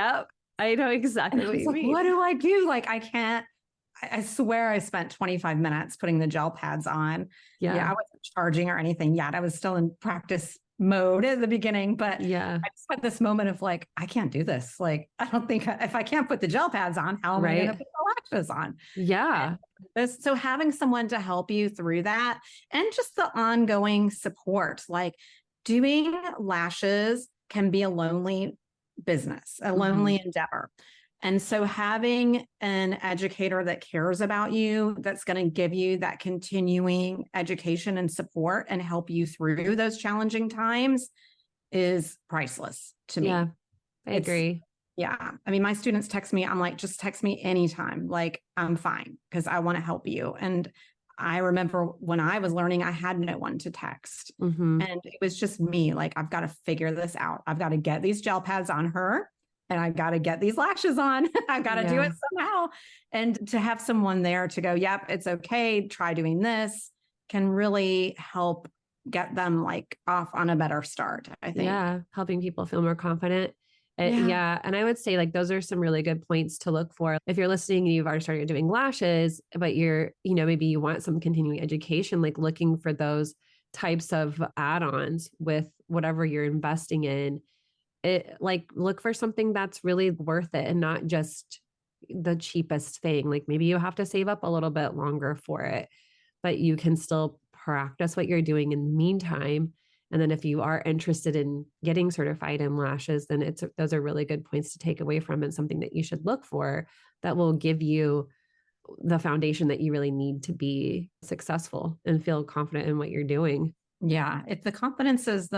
I know exactly what you mean. What do I do? Like, I can't. I swear I spent 25 minutes putting the gel pads on. Yeah, I wasn't charging or anything yet. I was still in practice mode at the beginning, but I just had this moment of like, I can't do this. Like, I don't think if I can't put the gel pads on, how am I going to put the lashes on? Yeah. So having someone to help you through that, and just the ongoing support, like doing lashes can be a lonely business, a lonely endeavor. And so having an educator that cares about you, that's going to give you that continuing education and support and help you through those challenging times is priceless to me. Yeah, I agree. Yeah. I mean, my students text me. I'm like, just text me anytime. Like, I'm fine, because I want to help you. And I remember when I was learning, I had no one to text. And it was just me. Like, I've got to figure this out. I've got to get these gel pads on her. and I got to get these lashes on. I got to do it somehow. And to have someone there to go, yep, it's okay. Try doing this can really help get them like off on a better start, I think. Yeah. Helping people feel more confident. And And I would say like, those are some really good points to look for. If you're listening and you've already started doing lashes, but you're, maybe you want some continuing education, like looking for those types of add-ons with whatever you're investing in, like look for something that's really worth it and not just the cheapest thing. Like maybe you have to save up a little bit longer for it, but you can still practice what you're doing in the meantime. And then if you are interested in getting certified in lashes, then those are really good points to take away from and something that you should look for that will give you the foundation that you really need to be successful and feel confident in what you're doing. Yeah. If the confidence is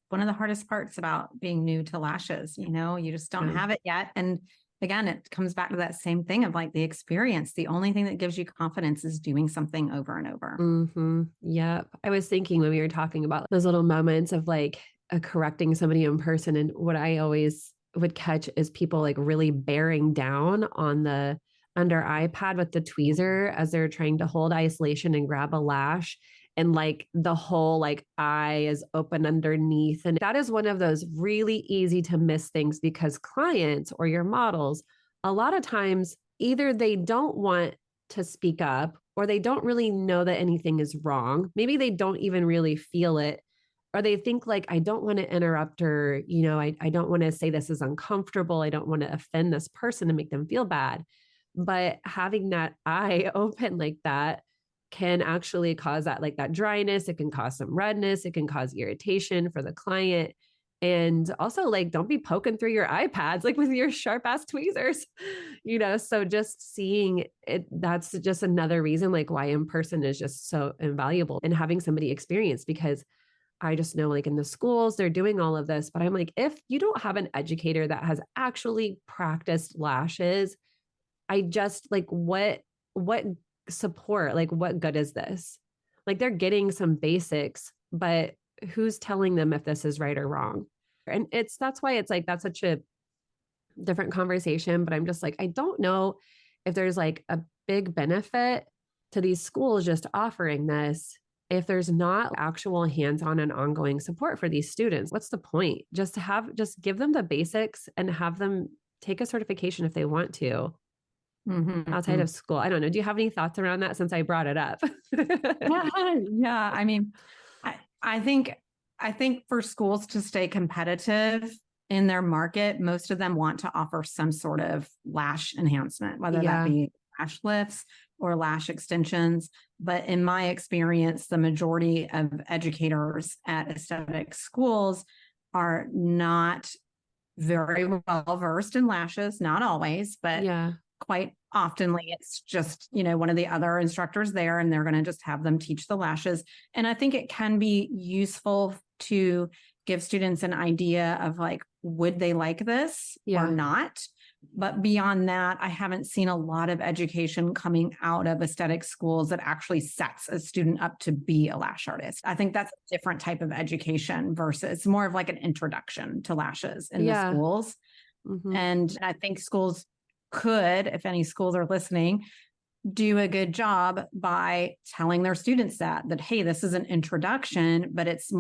one of the hardest parts about being new to lashes, you just don't have it yet. And again, it comes back to that same thing of like the experience. The only thing that gives you confidence is doing something over and over. Mm-hmm. Yep. I was thinking when we were talking about those little moments of like correcting somebody in person, and what I always would catch is people like really bearing down on the under eye pad with the tweezer as they're trying to hold isolation and grab a lash. And like the whole like eye is open underneath. And that is one of those really easy to miss things because clients or your models, a lot of times, either they don't want to speak up or they don't really know that anything is wrong. Maybe they don't even really feel it, or they think like, I don't want to interrupt her. I don't want to say this is uncomfortable. I don't want to offend this person and make them feel bad. But having that eye open like that can actually cause that dryness. It can cause some redness. It can cause irritation for the client. And also like, don't be poking through your iPads, like with your sharp ass tweezers, so just seeing it, that's just another reason like why in person is just so invaluable and having somebody experience, because I just know like in the schools, they're doing all of this, but I'm like, if you don't have an educator that has actually practiced lashes, I just like, what support, like what good is this? Like they're getting some basics, but who's telling them if this is right or wrong? And that's why it's like, that's such a different conversation, but I'm just like, I don't know if there's like a big benefit to these schools just offering this if there's not actual hands-on and ongoing support for these students. What's the point? Just give them the basics and have them take a certification if they want to. Mm-hmm. Outside of school. I don't know. Do you have any thoughts around that since I brought it up? Yeah. I mean, I think for schools to stay competitive in their market, most of them want to offer some sort of lash enhancement, whether that be lash lifts or lash extensions. But in my experience, the majority of educators at aesthetic schools are not very well versed in lashes, not always, but quite oftenly it's just, one of the other instructors there, and they're going to just have them teach the lashes. And I think it can be useful to give students an idea of like, would they like this or not? But beyond that, I haven't seen a lot of education coming out of aesthetic schools that actually sets a student up to be a lash artist. I think that's a different type of education versus more of like an introduction to lashes in the schools. Mm-hmm. And I think schools could, if any schools are listening, do a good job by telling their students that, hey, this is an introduction, but it's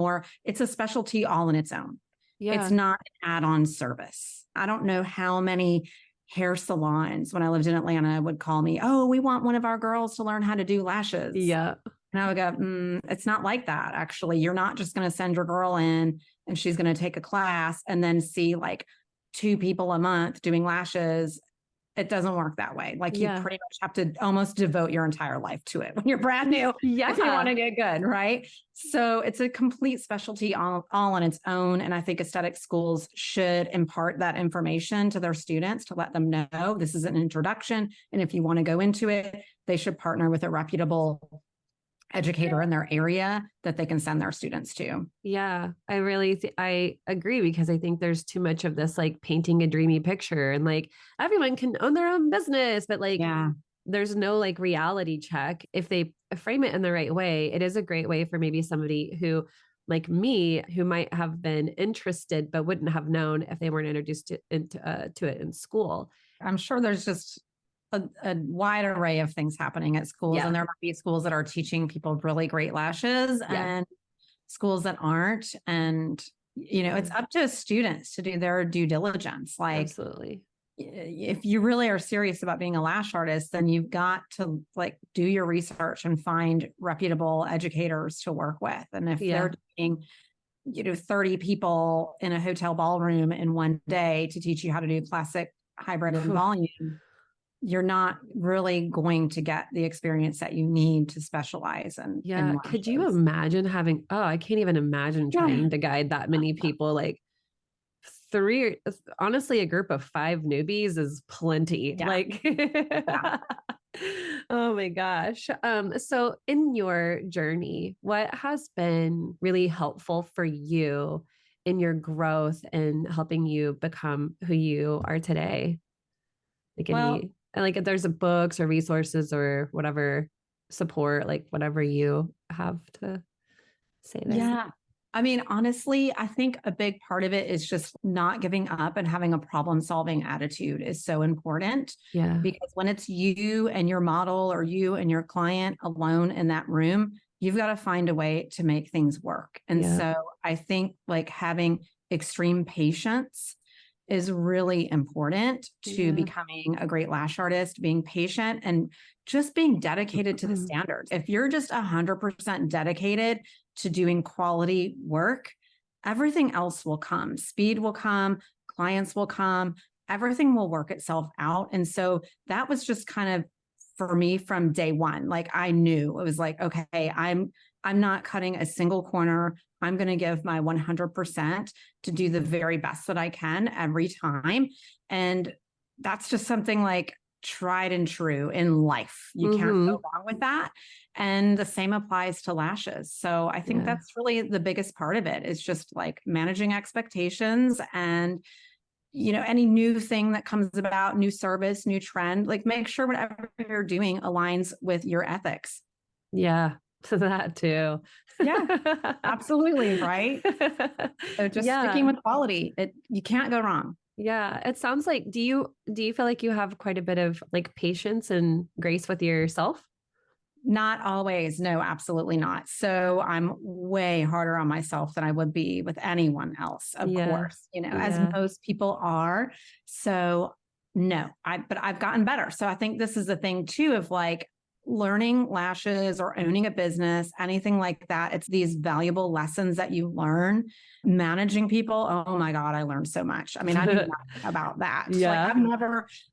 a specialty all in its own. Yeah. It's not an add-on service. I don't know how many hair salons when I lived in Atlanta would call me, oh, we want one of our girls to learn how to do lashes. Yeah. And I would go, it's not like that. Actually, you're not just going to send your girl in and she's going to take a class and then see like 2 people a month doing lashes. It doesn't work that way. Like you pretty much have to almost devote your entire life to it when you're brand new if you want to get good, right? So it's a complete specialty all on its own. And I think aesthetic schools should impart that information to their students to let them know this is an introduction. And if you want to go into it, they should partner with a reputable educator in their area that they can send their students to. Yeah, I agree, because I think there's too much of this like painting a dreamy picture and like everyone can own their own business, but like there's no like reality check. If they frame it in the right way, it is a great way for maybe somebody who like me, who might have been interested, but wouldn't have known if they weren't introduced to it in school. I'm sure there's just a wide array of things happening at schools. Yeah. And there might be schools that are teaching people really great lashes and schools that aren't. And, it's up to students to do their due diligence. Like, absolutely. If you really are serious about being a lash artist, then you've got to do your research and find reputable educators to work with. And if they're doing, 30 people in a hotel ballroom in one day to teach you how to do classic, hybrid, and volume, you're not really going to get the experience that you need to specialize in. Yeah. Could you imagine having, I can't even imagine trying to guide that many people. Like, honestly, a group of 5 newbies is plenty. Oh my gosh. So in your journey, what has been really helpful for you in your growth and helping you become who you are today? If there's books or resources or whatever support, whatever you have to say there. Yeah. I mean, honestly, I think a big part of it is just not giving up and having a problem-solving attitude is so important. Yeah. Because when it's you and your model or you and your client alone in that room, you've got to find a way to make things work. And so I think having extreme patience is really important to becoming a great lash artist, being patient and just being dedicated to the standards. If you're just 100% dedicated to doing quality work, everything else will come. Speed will come, clients will come, everything will work itself out. And so that was just kind of for me from day one. I knew it was okay, I'm not cutting a single corner. I'm going to give my 100% to do the very best that I can every time. And that's just something tried and true in life. You can't go wrong with that. And the same applies to lashes. So I think that's really the biggest part of it is just managing expectations and, any new thing that comes about, new service, new trend, make sure whatever you're doing aligns with your ethics. Yeah. So that too. Yeah, absolutely. Right. So just sticking with quality, you can't go wrong. Yeah. It sounds like, do you feel like you have quite a bit of patience and grace with yourself? Not always. No, absolutely not. So I'm way harder on myself than I would be with anyone else, of course, as most people are. So no, but I've gotten better. So I think this is the thing too, of learning lashes or owning a business, anything like that. It's these valuable lessons that you learn. Managing people. Oh my God, I learned so much. I mean, I knew nothing about that.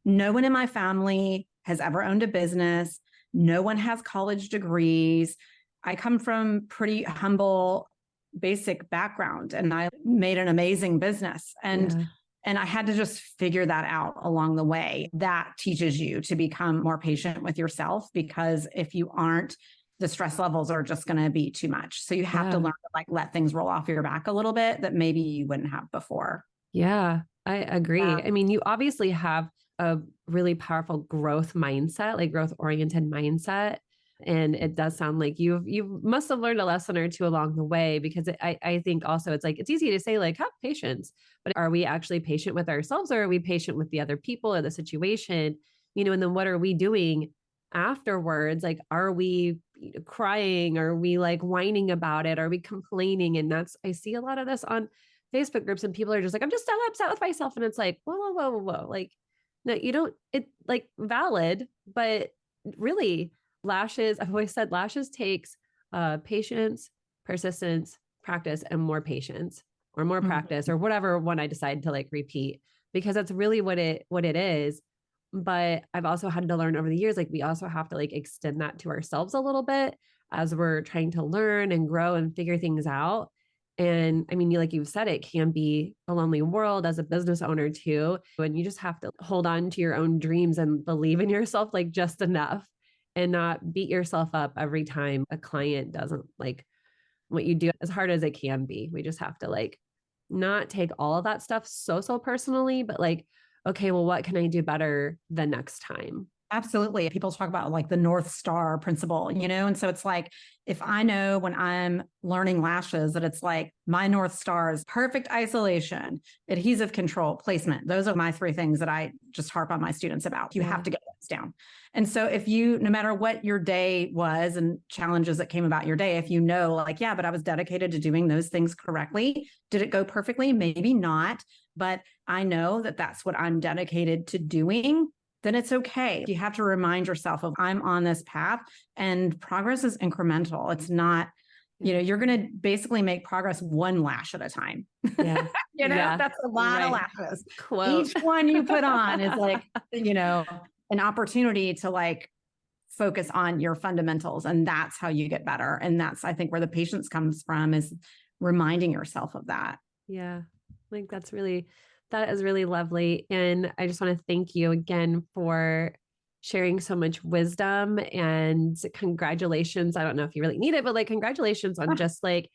No one in my family has ever owned a business. No one has college degrees. I come from pretty humble, basic background, and I made an amazing business. And I had to just figure that out along the way. That teaches you to become more patient with yourself, because if you aren't, the stress levels are just going to be too much. So you have to learn to let things roll off your back a little bit that maybe you wouldn't have before. Yeah, I agree. Yeah. I mean, you obviously have a really powerful growth mindset, growth oriented mindset. And it does sound like you must have learned a lesson or two along the way, because I think also it's easy to say have patience, but are we actually patient with ourselves, or are we patient with the other people or the situation? And then what are we doing afterwards? Are we crying? Are we whining about it? Are we complaining? And I see a lot of this on Facebook groups, and people are just I'm just so upset with myself. And it's whoa. No, you don't, valid, but really, lashes, I've always said lashes takes patience, persistence, practice, and more patience, or more practice, or whatever one I decide to repeat, because that's really what it is. But I've also had to learn over the years, we also have to extend that to ourselves a little bit as we're trying to learn and grow and figure things out. And I mean, you've said, it can be a lonely world as a business owner too. And you just have to hold on to your own dreams and believe in yourself, just enough, and not beat yourself up every time a client doesn't like what you do, as hard as it can be. We just have to not take all of that stuff so personally, but okay, well, what can I do better the next time? Absolutely. People talk about like the North Star principle, and so it's like, if I know when I'm learning lashes that it's like my North Star is perfect isolation, adhesive control, placement. Those are my three things that I just harp on my students about. You have to get those down. And so if you, no matter what your day was and challenges that came about your day, if you know like, yeah, but I was dedicated to doing those things correctly. Did it go perfectly? Maybe not, but I know that that's what I'm dedicated to doing. Then it's okay. You have to remind yourself of, I'm on this path, and progress is incremental. It's not, you're going to basically make progress one lash at a time. Yeah. That's a lot of lashes. Quote. Each one you put on is like, an opportunity to like focus on your fundamentals. And that's how you get better. And that's, I think, where the patience comes from, is reminding yourself of that. Yeah. Like that is really lovely. And I just want to thank you again for sharing so much wisdom, and congratulations. I don't know if you really need it, but like, congratulations on just like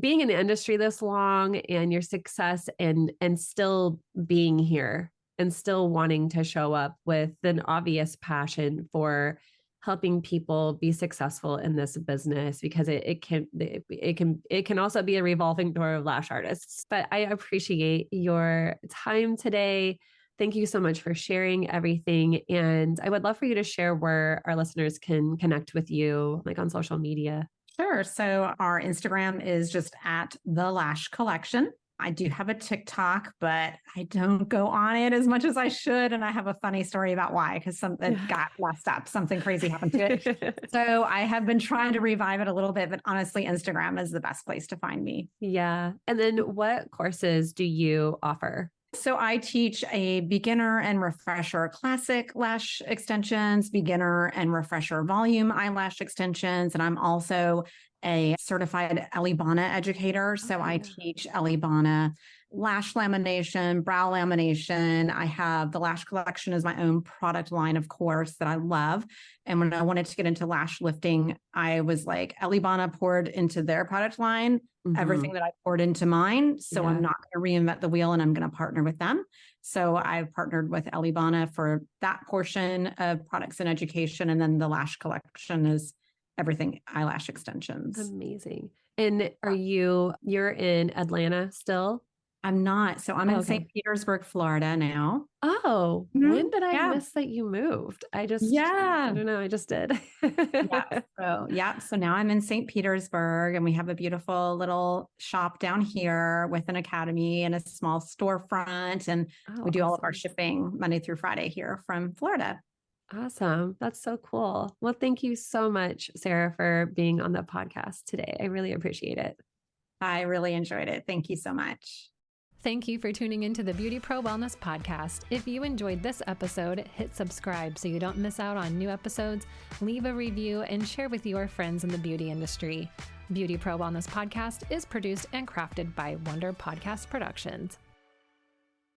being in the industry this long and your success, and still being here and still wanting to show up with an obvious passion for helping people be successful in this business, because it can also be a revolving door of lash artists. But I appreciate your time today. Thank you so much for sharing everything. And I would love for you to share where our listeners can connect with you, like on social media. Sure. So our Instagram is just at the Lash Collection. I do have a TikTok, but I don't go on it as much as I should. And I have a funny story about why, because something got messed up. Something crazy happened to it. So I have been trying to revive it a little bit, but honestly, Instagram is the best place to find me. Yeah. And then what courses do you offer? So I teach a beginner and refresher classic lash extensions, beginner and refresher volume eyelash extensions. And I'm also a certified Elibana educator. So I teach Elibana lash lamination, brow lamination. I have the Lash Collection as my own product line, of course, that I love. And when I wanted to get into lash lifting, I was like, Elibana poured into their product line everything that I poured into mine. So I'm not going to reinvent the wheel, and I'm going to partner with them. So I've partnered with Elibana for that portion of products and education. And then the Lash Collection is everything eyelash extensions. Amazing. And you're in Atlanta still? I'm not. So I'm in St. Petersburg, Florida now. Oh, when did I miss that you moved? I don't know. I just did. So now I'm in St. Petersburg, and we have a beautiful little shop down here with an academy and a small storefront. And we do all of our shipping Monday through Friday here from Florida. Awesome. That's so cool. Well, thank you so much, Sarah, for being on the podcast today. I really appreciate it. I really enjoyed it. Thank you so much. Thank you for tuning into the Beauty Pro Wellness Podcast. If you enjoyed this episode, hit subscribe so you don't miss out on new episodes, leave a review, and share with your friends in the beauty industry. Beauty Pro Wellness Podcast is produced and crafted by Wonder Podcast Productions.